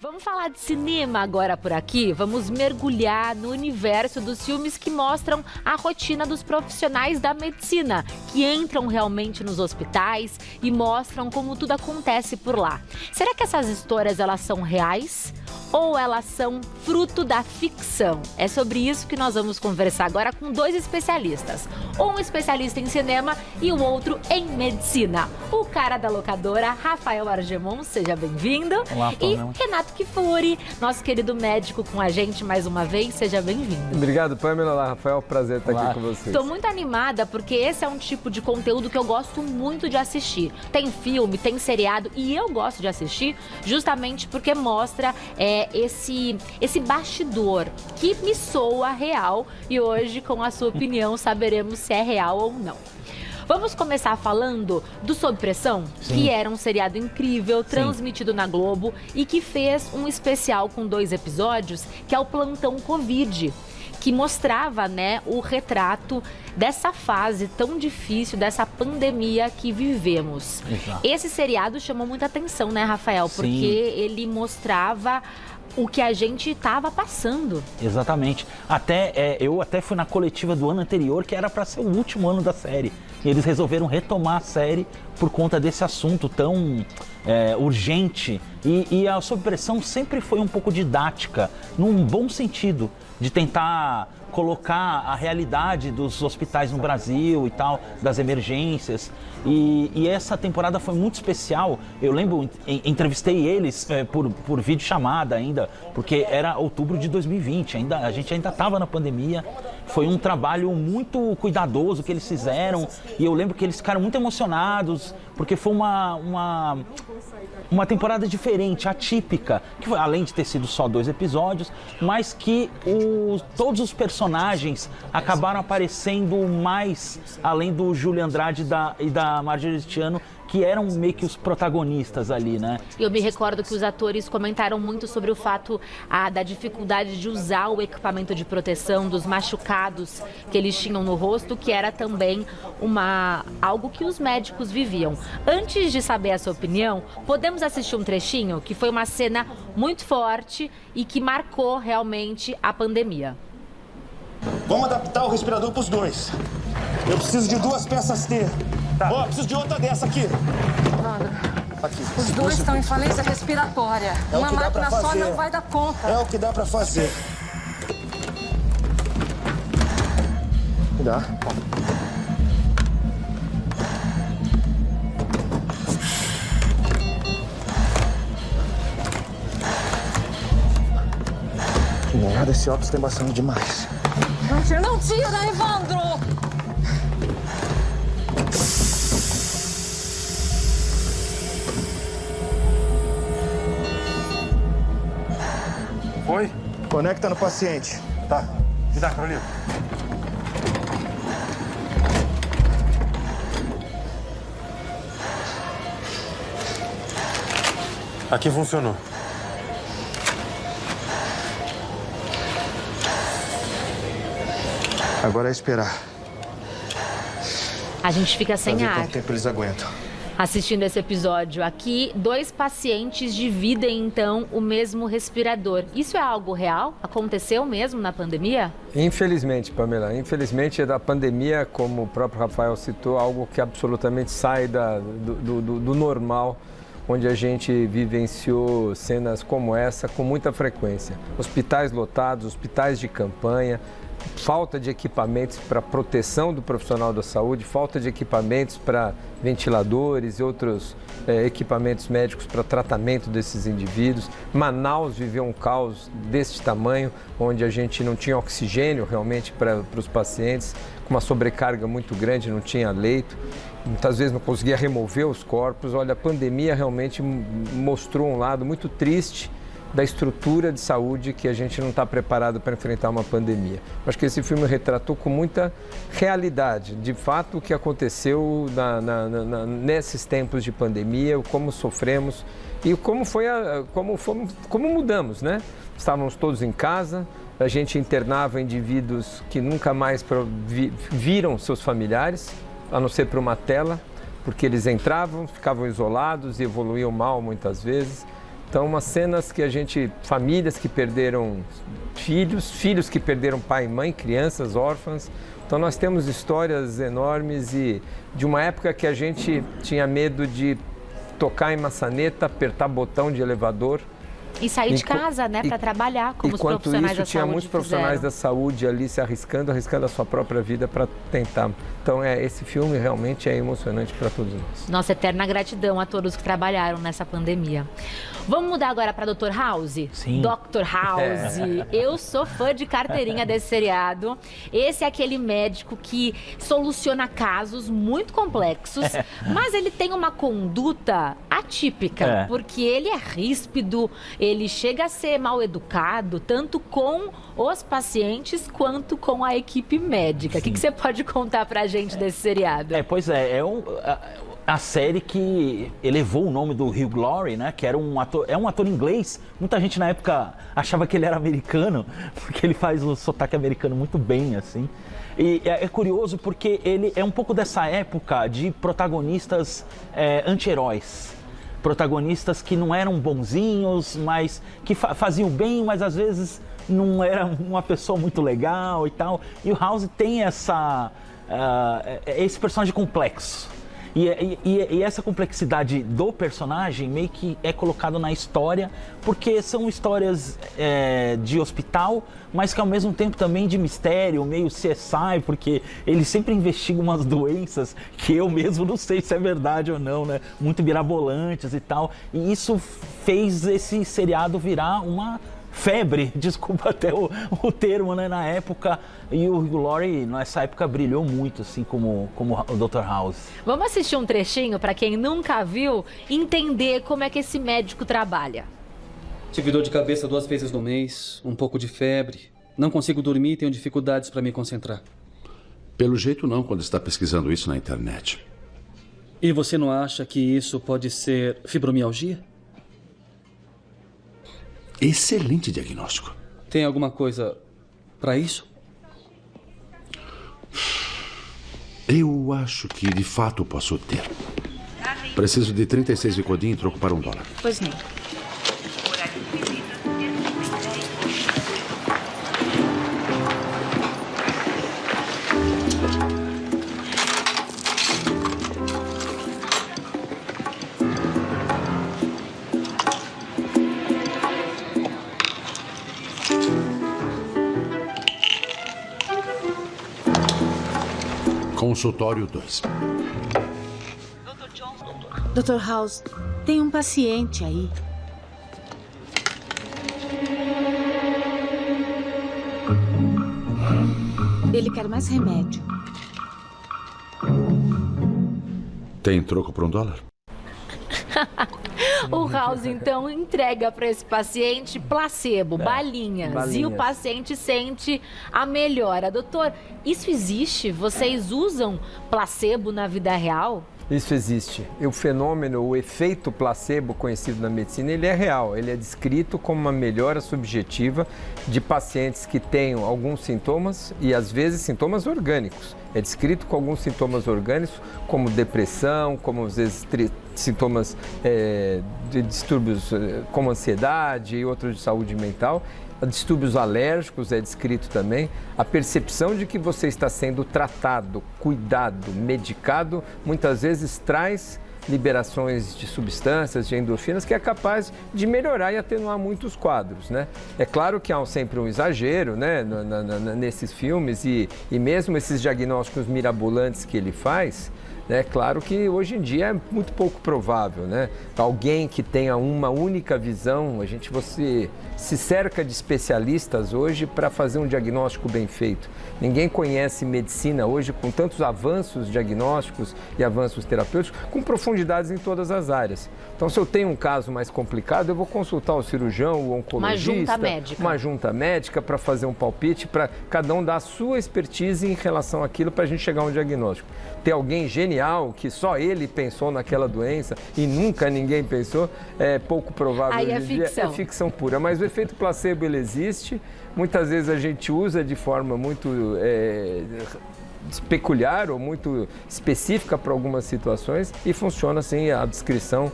Vamos falar de cinema agora por aqui? Vamos mergulhar no universo dos filmes que mostram a rotina dos profissionais da medicina, que entram realmente nos hospitais e mostram como tudo acontece por lá. Será que essas histórias elas são reais? Ou elas são fruto da ficção? É sobre isso que nós vamos conversar agora com dois especialistas. Um especialista em cinema e o outro em medicina. O cara da locadora, Rafael Argemon, seja bem-vindo. Olá, Pamela. E Renato Kifuri, nosso querido médico com a gente mais uma vez, seja bem-vindo. Obrigado, Pamela. Olá, Rafael, prazer estar aqui com vocês. Estou muito animada porque esse é um tipo de conteúdo que eu gosto muito de assistir. Tem filme, tem seriado e eu gosto de assistir justamente porque mostra esse bastidor que me soa real e hoje, com a sua opinião, saberemos se é real ou não. Vamos começar falando do Sob Pressão, que era um seriado incrível, transmitido na Globo e que fez um especial com 2 episódios, que é o Plantão Covid, que mostrava, né, o retrato dessa fase tão difícil, dessa pandemia que vivemos. Exato. Esse seriado chamou muita atenção, né, Rafael? Porque ele mostrava o que a gente estava passando. Exatamente. Eu até fui na coletiva do ano anterior, que era para ser o último ano da série. E eles resolveram retomar a série por conta desse assunto tão urgente. E a Sob Pressão sempre foi um pouco didática, num bom sentido, de tentar colocar a realidade dos hospitais no Brasil e tal, das emergências. E essa temporada foi muito especial. Eu lembro, entrevistei eles por videochamada ainda, porque era outubro de 2020, a gente ainda estava na pandemia. Foi um trabalho muito cuidadoso que eles fizeram e eu lembro que eles ficaram muito emocionados, porque foi uma temporada diferente, atípica, que foi, além de ter sido só 2 episódios, mas que todos os personagens acabaram aparecendo mais, além do Júlio Andrade e da Marjorie Stiano, que eram meio que os protagonistas ali, né? Eu me recordo que os atores comentaram muito sobre o fato da dificuldade de usar o equipamento de proteção, dos machucados que eles tinham no rosto, que era também algo que os médicos viviam. Antes de saber a sua opinião, podemos assistir um trechinho que foi uma cena muito forte e que marcou realmente a pandemia. Vamos adaptar o respirador para os 2. Eu preciso de 2 peças T. Tá. Ó, preciso de outra dessa aqui. Aqui. Os 2 estão em falência respiratória. Uma máquina só não vai dar conta. É o que dá para fazer. Dá. Que merda, esse óculos tá embaçando demais. Não tira, Evandro! Oi? Conecta no paciente. Tá. Me dá, Carolina. Aqui funcionou. Agora é esperar. A gente fica sem Pra ver ar quanto tempo eles aguentam. assistindo esse episódio aqui. 2 pacientes dividem, então, o mesmo respirador. Isso é algo real? Aconteceu mesmo na pandemia? Infelizmente, Pamela. Infelizmente, da pandemia, como o próprio Rafael citou, algo que absolutamente sai do normal, onde a gente vivenciou cenas como essa com muita frequência. Hospitais lotados, hospitais de campanha, falta de equipamentos para proteção do profissional da saúde, falta de equipamentos para ventiladores e outros equipamentos médicos para tratamento desses indivíduos. Manaus viveu um caos desse tamanho, onde a gente não tinha oxigênio realmente para os pacientes, com uma sobrecarga muito grande, não tinha leito. Muitas vezes não conseguia remover os corpos. Olha, a pandemia realmente mostrou um lado muito triste da estrutura de saúde, que a gente não está preparado para enfrentar uma pandemia. Acho que esse filme retratou com muita realidade, de fato, o que aconteceu nesses tempos de pandemia, como sofremos e como mudamos, né? Estávamos todos em casa, a gente internava indivíduos que nunca mais viram seus familiares, a não ser por uma tela, porque eles entravam, ficavam isolados e evoluíam mal muitas vezes. Então, umas cenas que famílias que perderam filhos que perderam pai e mãe, crianças órfãs. Então, nós temos histórias enormes e de uma época que a gente tinha medo de tocar em maçaneta, apertar botão de elevador. E sair de casa, né, para trabalhar, como os profissionais da saúde tinha muitos profissionais da saúde ali se arriscando a sua própria vida para tentar. Então, esse filme realmente é emocionante para todos nós. Nossa eterna gratidão a todos que trabalharam nessa pandemia. Vamos mudar agora para Dr. House? Sim. Dr. House. Eu sou fã de carteirinha desse seriado. Esse é aquele médico que soluciona casos muito complexos, mas ele tem uma conduta atípica, porque ele é ríspido, ele chega a ser mal educado, tanto com os pacientes quanto com a equipe médica. O que você pode contar pra gente desse seriado? A série que elevou o nome do Hugh Laurie, né? Que era um ator inglês. Muita gente na época achava que ele era americano, porque ele faz o sotaque americano muito bem, assim. E é curioso porque ele é um pouco dessa época de protagonistas anti-heróis. Protagonistas que não eram bonzinhos, mas que faziam bem, mas às vezes não era uma pessoa muito legal e tal. E o House tem esse personagem complexo. E essa complexidade do personagem meio que é colocado na história, porque são histórias de hospital, mas que ao mesmo tempo também de mistério, meio CSI, porque ele sempre investiga umas doenças que eu mesmo não sei se é verdade ou não, né? Muito mirabolantes e tal. E isso fez esse seriado virar uma febre, desculpa até o termo, né, na época, e o Hugh Laurie nessa época brilhou muito, assim, como o Dr. House. Vamos assistir um trechinho para quem nunca viu, entender como é que esse médico trabalha. Tive dor de cabeça 2 vezes no mês, um pouco de febre, não consigo dormir e tenho dificuldades para me concentrar. Pelo jeito não, quando está pesquisando isso na internet. E você não acha que isso pode ser fibromialgia? Excelente diagnóstico. Tem alguma coisa para isso? Eu acho que de fato posso ter. Preciso de 36 Vicodin em troco para $1. Pois não. Consultório 2. Dr. House, tem um paciente aí. Ele quer mais remédio. Tem troco por $1? O House, então, entrega para esse paciente placebo, balinhas, e o paciente sente a melhora. Doutor, isso existe? Vocês usam placebo na vida real? Isso existe. O fenômeno, o efeito placebo conhecido na medicina, ele é real. Ele é descrito como uma melhora subjetiva de pacientes que tenham alguns sintomas e, às vezes, sintomas orgânicos. É descrito com alguns sintomas orgânicos, como depressão, como, às vezes, sintomas de distúrbios como ansiedade e outros de saúde mental. Distúrbios alérgicos é descrito também. A percepção de que você está sendo tratado, cuidado, medicado, muitas vezes traz liberações de substâncias, de endorfinas, que é capaz de melhorar e atenuar muitos quadros, né? É claro que há sempre um exagero, né, nesses filmes e mesmo esses diagnósticos mirabolantes que ele faz. É claro que hoje em dia é muito pouco provável, né? Alguém que tenha uma única visão, você se cerca de especialistas hoje para fazer um diagnóstico bem feito. Ninguém conhece medicina hoje com tantos avanços diagnósticos e avanços terapêuticos, com profundidades em todas as áreas. Então, se eu tenho um caso mais complicado, eu vou consultar o cirurgião, o oncologista, uma junta médica para fazer um palpite, para cada um dar a sua expertise em relação àquilo para a gente chegar a um diagnóstico. Ter alguém genial que só ele pensou naquela doença e nunca ninguém pensou, é pouco provável. Aí é ficção. É ficção pura, mas o efeito placebo ele existe. Muitas vezes a gente usa de forma muito peculiar ou muito específica para algumas situações e funciona assim a descrição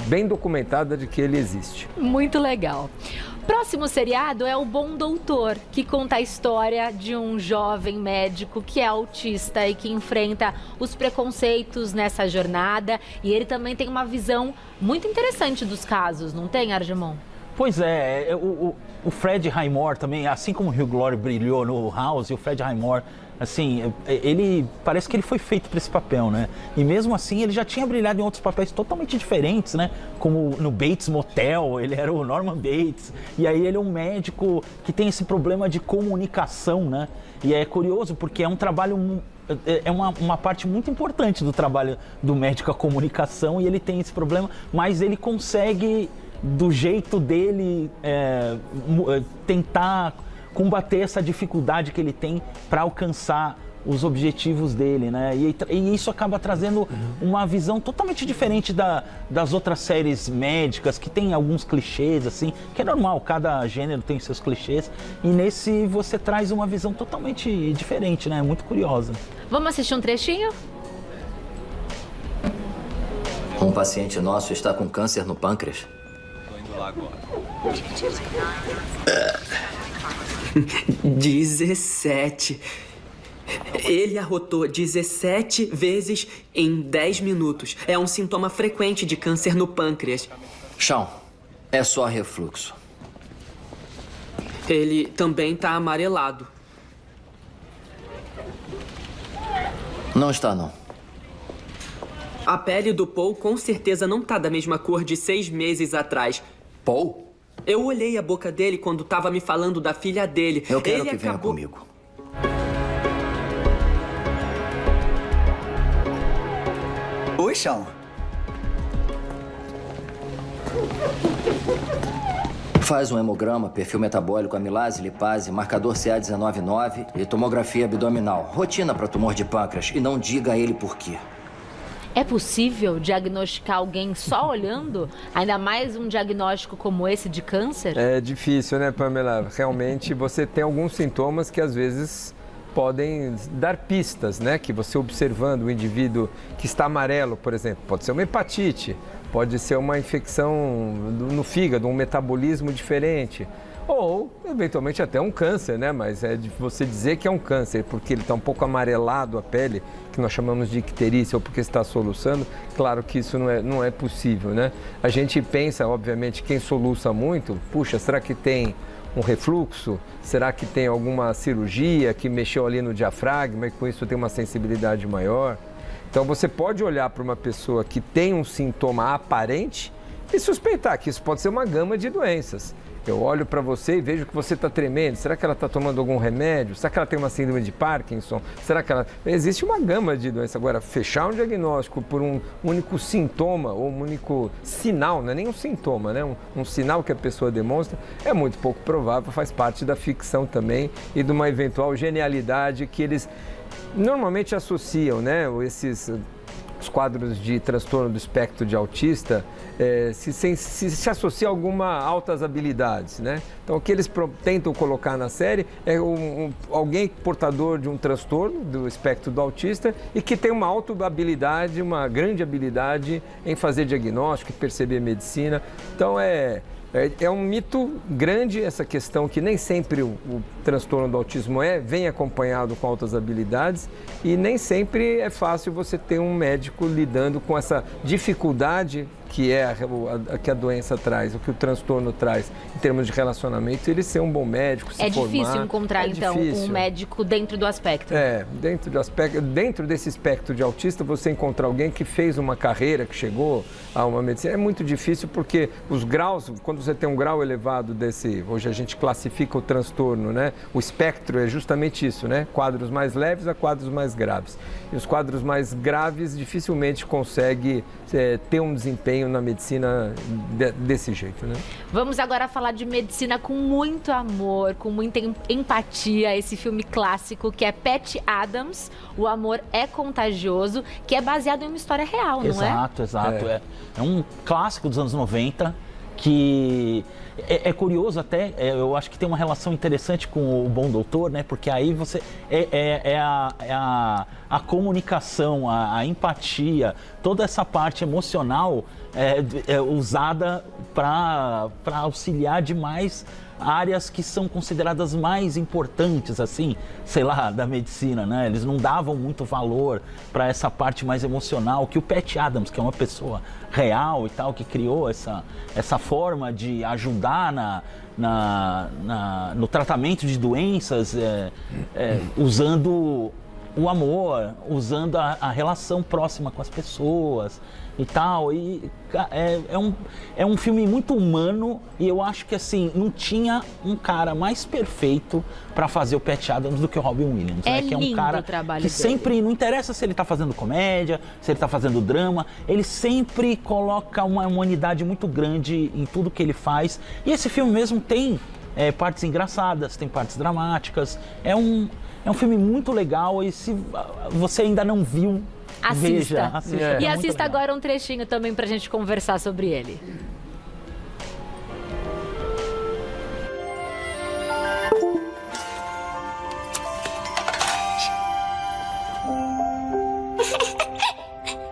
bem documentada de que ele existe. Muito legal. Próximo seriado é O Bom Doutor, que conta a história de um jovem médico que é autista e que enfrenta os preconceitos nessa jornada. E ele também tem uma visão muito interessante dos casos, não tem, Argemon? Pois é, o Fred Highmore também, assim como o Hugh Laurie brilhou no House, o Fred Highmore, assim, ele parece que ele foi feito para esse papel, né? E mesmo assim ele já tinha brilhado em outros papéis totalmente diferentes, né? Como no Bates Motel, ele era o Norman Bates. E aí ele é um médico que tem esse problema de comunicação, né? E é curioso porque é um trabalho... É uma parte muito importante do trabalho do médico, a comunicação, e ele tem esse problema, mas ele consegue, do jeito dele, tentar combater essa dificuldade que ele tem para alcançar os objetivos dele, né? E isso acaba trazendo uma visão totalmente diferente das outras séries médicas, que tem alguns clichês, assim, que é normal, cada gênero tem seus clichês, e nesse você traz uma visão totalmente diferente, né? Muito curiosa. Vamos assistir um trechinho? Um paciente nosso está com câncer no pâncreas. Tô indo lá agora. 17. Ele arrotou 17 vezes em 10 minutos. É um sintoma frequente de câncer no pâncreas. Sean, é só refluxo. Ele também está amarelado. Não está, não. A pele do Paul com certeza não tá da mesma cor de 6 meses atrás. Paul? Eu olhei a boca dele quando tava me falando da filha dele. Eu quero que venha comigo. Oi, Sean. Faz um hemograma, perfil metabólico, amilase, lipase, marcador CA199 e tomografia abdominal. Rotina para tumor de pâncreas. E não diga a ele por quê. É possível diagnosticar alguém só olhando? Ainda mais um diagnóstico como esse de câncer? É difícil, né, Pamela? Realmente você tem alguns sintomas que às vezes podem dar pistas, né? Que você observando o indivíduo que está amarelo, por exemplo, pode ser uma hepatite, pode ser uma infecção no fígado, um metabolismo diferente. Ou, eventualmente, até um câncer, né? Mas é de você dizer que é um câncer porque ele está um pouco amarelado a pele, que nós chamamos de icterícia, ou porque está soluçando, claro que isso não é possível, né? A gente pensa, obviamente, quem soluça muito, puxa, será que tem um refluxo? Será que tem alguma cirurgia que mexeu ali no diafragma e com isso tem uma sensibilidade maior? Então, você pode olhar para uma pessoa que tem um sintoma aparente e suspeitar que isso pode ser uma gama de doenças. Eu olho para você e vejo que você está tremendo. Será que ela está tomando algum remédio? Será que ela tem uma síndrome de Parkinson? Será que ela... Existe uma gama de doenças. Agora, fechar um diagnóstico por um único sintoma ou um único sinal, não é nem um sintoma, né? Um sinal que a pessoa demonstra, é muito pouco provável, faz parte da ficção também e de uma eventual genialidade que eles normalmente associam, né? Os quadros de transtorno do espectro de autista se associa a algumas altas habilidades, né? Então, o que eles tentam colocar na série é alguém portador de um transtorno do espectro do autista e que tem uma alta habilidade, uma grande habilidade em fazer diagnóstico, perceber medicina. Então, é um mito grande essa questão que nem sempre o transtorno do autismo vem acompanhado com altas habilidades e nem sempre é fácil você ter um médico lidando com essa dificuldade que que a doença traz, o que o transtorno traz em termos de relacionamento, ele ser um bom médico, se formar. É difícil encontrar, então, um médico dentro do aspecto. Dentro desse espectro de autista, você encontrar alguém que fez uma carreira, que chegou a uma medicina, é muito difícil porque os graus, quando você tem um grau elevado hoje a gente classifica o transtorno, né? O espectro é justamente isso, né? Quadros mais leves a quadros mais graves. E os quadros mais graves dificilmente conseguem ter um desempenho na medicina desse jeito, né? Vamos agora falar de medicina com muito amor, com muita empatia. Esse filme clássico que é Patch Adams, O Amor é Contagioso, que é baseado em uma história real, não é? Exato. É um clássico dos anos 90. que é curioso até, eu acho que tem uma relação interessante com o Bom Doutor, né? Porque aí você a comunicação, a empatia, toda essa parte emocional é usada para auxiliar demais áreas que são consideradas mais importantes, assim, sei lá, da medicina, né? Eles não davam muito valor para essa parte mais emocional, que o Pat Adams, que é uma pessoa real e tal, que criou essa forma de ajudar no tratamento de doenças, usando o amor, usando a relação próxima com as pessoas e tal. E é um filme muito humano, e eu acho que assim, não tinha um cara mais perfeito para fazer o Pat Adams do que o Robin Williams, né? Que é um cara que sempre, não interessa se ele tá fazendo comédia, se ele tá fazendo drama, ele sempre coloca uma humanidade muito grande em tudo que ele faz. E esse filme mesmo tem partes engraçadas, tem partes dramáticas, é um filme muito legal, e se você ainda não viu, assista. Veja, e assista agora um trechinho também pra gente conversar sobre ele.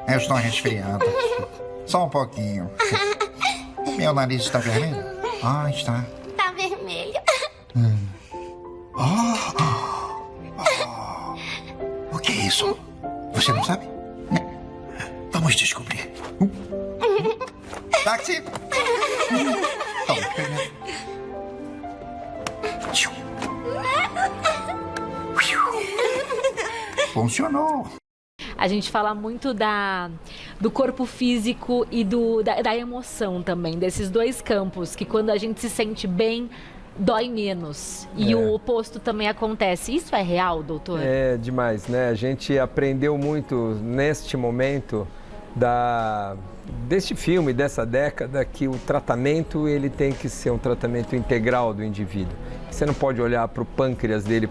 Eu estou resfriado. Só um pouquinho. Meu nariz está vermelho? Ah, está. Tá vermelho. O que é isso? Você não sabe? Vamos descobrir. Táxi! Funcionou. A gente fala muito do corpo físico e da emoção também, desses dois campos, que quando a gente se sente bem, dói menos. E o oposto também acontece. Isso é real, doutor? É demais, né? A gente aprendeu muito neste momento deste filme, dessa década, que o tratamento ele tem que ser um tratamento integral do indivíduo. Você não pode olhar para o pâncreas dele,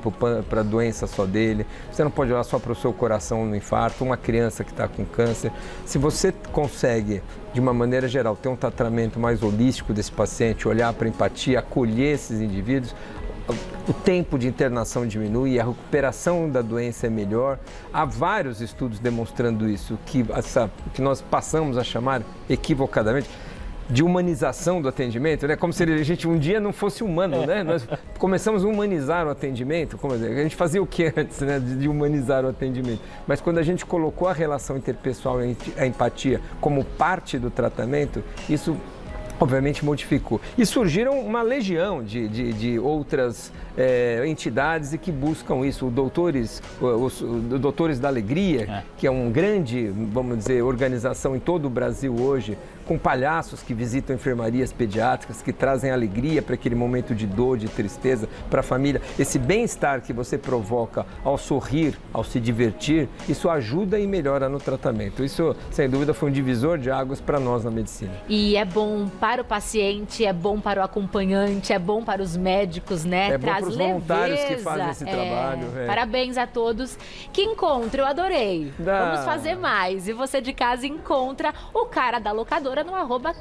para a doença só dele. Você não pode olhar só para o seu coração no infarto, uma criança que está com câncer. Se você consegue, de uma maneira geral, ter um tratamento mais holístico desse paciente, olhar para a empatia, acolher esses indivíduos, o tempo de internação diminui, a recuperação da doença é melhor. Há vários estudos demonstrando isso, que nós passamos a chamar equivocadamente de humanização do atendimento, né? Como se a gente um dia não fosse humano, né? Nós começamos a humanizar o atendimento, a gente fazia o que antes, né? De humanizar o atendimento. Mas quando a gente colocou a relação interpessoal e a empatia como parte do tratamento, isso obviamente modificou. E surgiram uma legião de outras entidades e que buscam isso. Os Doutores da Alegria, que é uma grande, vamos dizer, organização em todo o Brasil hoje, com palhaços que visitam enfermarias pediátricas, que trazem alegria para aquele momento de dor, de tristeza para a família. Esse bem-estar que você provoca ao sorrir, ao se divertir, isso ajuda e melhora no tratamento. Isso, sem dúvida, foi um divisor de águas para nós na medicina. E é bom para o paciente, é bom para o acompanhante, é bom para os médicos, né? É bom para os voluntários que fazem esse trabalho. Parabéns a todos. Que encontro, eu adorei. Vamos fazer mais. E você de casa encontra o Cara da Locadora no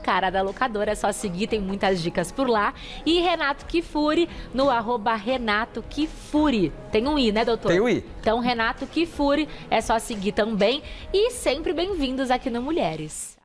@Cara da Locadora. É só seguir, tem muitas dicas por lá. E Renato Kifuri no @Renato Kifuri. Tem um I, né, doutor? Tem um I. Então, Renato Kifuri, é só seguir também. E sempre bem-vindos aqui no Mulheres.